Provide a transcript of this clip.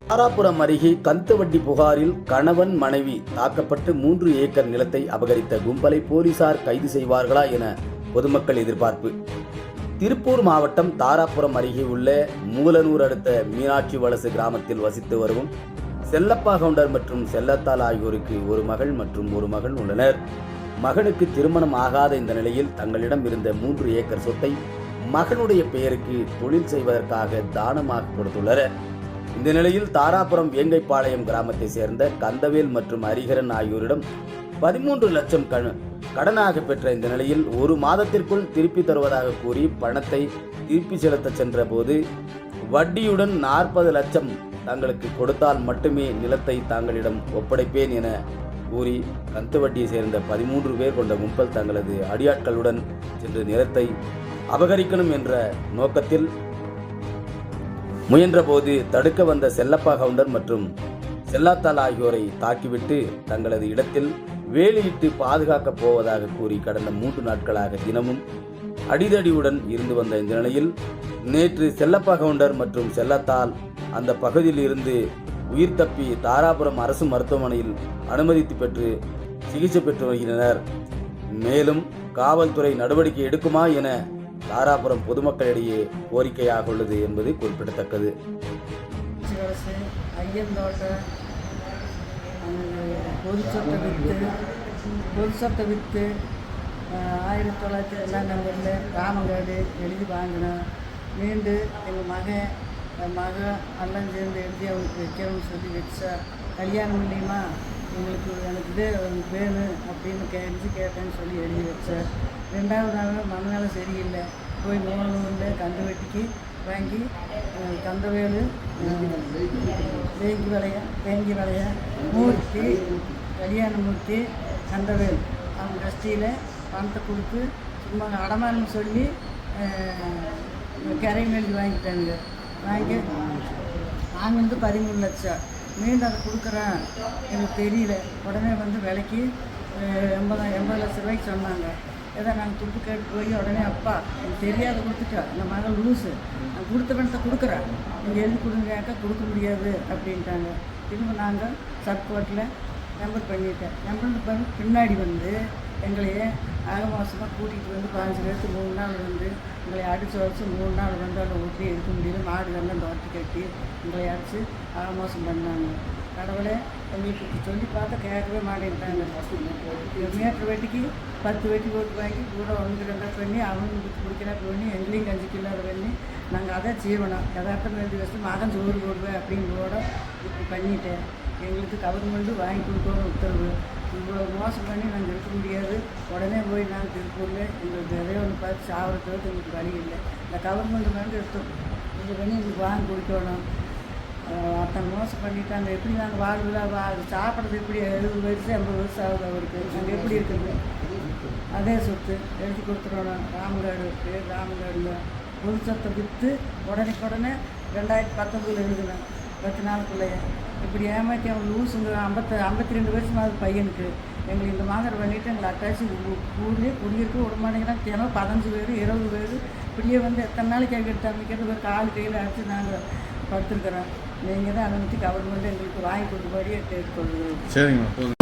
தாராபுரம் அருகே கந்துவட்டி புகாரில் கணவன் மனைவி தாக்கப்பட்டு 3 ஏக்கர் நிலத்தை அபகரித்த கும்பலை போலீசார் கைது செய்வார்களா என பொதுமக்கள் எதிர்பார்ப்பு. திருப்பூர் மாவட்டம் தாராபுரம் அருகே உள்ள மூலனூர் அடுத்த மீனாட்சி வலசு கிராமத்தில் வசித்து வரும் செல்லப்பா கவுண்டர் மற்றும் செல்லத்தாள் ஆகியோருக்கு ஒரு மகள் மற்றும் ஒரு மகன் உள்ளனர். மகனுக்கு திருமணம் ஆகாத இந்த நிலையில் தங்களிடம் இருந்த 3 ஏக்கர் சொத்தை மகனுடைய பெயருக்கு தொழில் செய்வதற்காக தானமாக கொடுத்துள்ளனர். இந்த நிலையில் தாராபுரம் வேங்கைப்பாளையம் கிராமத்தை சேர்ந்த கந்தவேல் மற்றும் ஹரிஹரன் ஆகியோரிடம் 13 லட்சம் கடனாக பெற்ற இந்த நிலையில் 1 மாதத்திற்குள் திருப்பி தருவதாக கூறி பணத்தை திருப்பி செலுத்த சென்ற போது வட்டியுடன் 40 லட்சம் தங்களுக்கு கொடுத்தால் மட்டுமே நிலத்தை தாங்களிடம் ஒப்படைப்பேன் என கூறி கந்துவட்டியை சேர்ந்த 13 பேர் கொண்ட கும்பல் தங்களது அடியாட்களுடன் சென்று நிலத்தை அபகரிக்கணும் என்ற நோக்கத்தில் முயன்றபோது தடுக்க வந்த செல்லப்பா கவுண்டர் மற்றும் செல்லாத்தாள் ஆகியோரை தாக்கிவிட்டு தங்களது இடத்தில் வேலியிட்டு பாதுகாக்கப் போவதாக கூறி கடந்த 3 நாட்களாக தினமும் அடிதடியுடன் இருந்து வந்த இந்த நிலையில் நேற்று செல்லப்பா கவுண்டர் மற்றும் செல்லத்தாள் அந்த பகுதியில் இருந்து உயிர் தப்பி தாராபுரம் அரசு மருத்துவமனையில் அனுமதி பெற்று சிகிச்சை பெற்று வருகின்றனர். மேலும் காவல்துறை நடவடிக்கை எடுக்குமா என தாராபுரம் பொதுமக்களிடையே கோரிக்கையாக உள்ளது என்பது குறிப்பிடத்தக்கது. பொது சொத்தை விற்று 1902 நம்பரில் ராமங்காடு எழுதி வாங்கினோம். மீண்டு எங்கள் மக எல்லாம் சேர்ந்து எழுதி அவனுக்கு வைக்கணும்னு சொல்லி வச்சா கல்யாணம் இல்லையுமா எனக்கு வேணும் அப்படின்னு கேட்டேன்னு சொல்லி எழுதி வச்சேன். 2வது நாள் மனநலம் சரியில்லை, போய் மூலனூரில் கந்துவட்டிக்கு வாங்கி கந்தவேலு வேங்கி வளைய மூர்த்தி கல்யாணமூர்த்தி கந்தவேல் அவங்க கஸ்டியில் பணத்தை கொடுத்து சும்மா அடமானு சொல்லி கரை எழுதி வாங்கிட்டாங்க. வாங்கினது 13 லட்சம். மீண்டும் அதை கொடுக்குறேன் எனக்கு தெரியல. உடனே வந்து விலைக்கு 80 லட்ச ரூபாய்க்கு சொன்னாங்க. ஏதோ நாங்கள் துட்டு கேட்டு போய் உடனே அப்பா எனக்கு தெரியாத கொடுத்துட்டா, இந்த மகள் லூஸு, நான் கொடுத்த பணத்தை கொடுக்குறேன், நீங்கள் எழுதி கொடுங்க, கொடுக்க முடியாது அப்படின்ட்டாங்க. திரும்ப நாங்கள் சப்கோர்ட்டில் நம்பர் பண்ணிட்டேன். நம்பர் பின்னாடி வந்து எங்களையே ஆகமாசமாக கூட்டிகிட்டு வந்து 15 பேருக்கு 3 நாள் வந்து எங்களை அடித்து வச்சு 3 நாள் வந்து அதை ஒட்டி எடுக்க முடியல. மாடுகள்லாம் தோட்டி கட்டி எங்களை அடித்து ஆகமாசம் பண்ணாங்க. கடவுளே எங்களுக்கு சொல்லி பார்த்தா கேட்கவே மாட்டேன்ட்டாங்க. மீட்டர் வெட்டிக்கு 10 வெட்டி போட்டு வாங்கி கூட 1-2 பண்ணி அவங்களுக்கு பிடிக்கிறாப்பு பண்ணி எங்களையும் கஞ்சிக்கு இல்லாத பண்ணி நாங்கள் அதை செய்யணும். யதார்த்தம் 2 வருஷம் மகன் சோறு போடுவேன் அப்படிங்கிறோட இப்படி பண்ணிட்டேன். எங்களுக்கு கவர்மெண்ட்டு வாங்கி கொடுக்கணும் உத்தரவு. இவ்வளோ மோசம் பண்ணி நாங்கள் இருக்க முடியாது. உடனே போய் நாங்கள் திருப்பூரில் எங்களுக்கு எதையோ ஒன்று பார்த்து சாப்பிட்றதுக்கு எங்களுக்கு வழி இல்லை. இந்த கவர்மெண்ட் வந்து எடுத்தோம் இது பண்ணி எங்களுக்கு வாங்கி கொடுக்கணும். அத்தனை மோசம் பண்ணிட்டாங்க. எப்படி நாங்கள் வாழ்வில் சாப்பிட்றது எப்படி 70 வயசு 80 வருஷம் ஆகுது அவருக்கு. நாங்கள் எப்படி இருக்குது? அதே சொத்து எழுதி கொடுத்துடணும். ராமங்காடு பேர் ராமங்காடுங்க. பொது சொத்தை விற்று உடனே 2019 எழுதுனேன் 10 நாளுக்குள்ளேயே. இப்படி ஏமாற்றி அவங்க லூஸுங்க 52 வருஷமாவது பையனுக்கு. எங்களுக்கு இந்த மாதிரி பண்ணிவிட்டு எங்களை அட்டாச்சு ஊர்லேயே குடியிருக்க விட மாட்டேங்கிறாங்க. தினம் 15 பேர் 20 பேர் இப்படியே வந்து எத்தனை நாளைக்கு எடுத்து அமைக்கிறது ஒரு கால் கையில் அடித்து நாங்கள் படுத்துருக்குறோம். நீங்கள் தான் அதை வச்சு கவர்மெண்ட் எங்களுக்கு வாங்கி கொடுத்தபடியே கேட்டுக்கொள்ளுங்க. சரிங்க.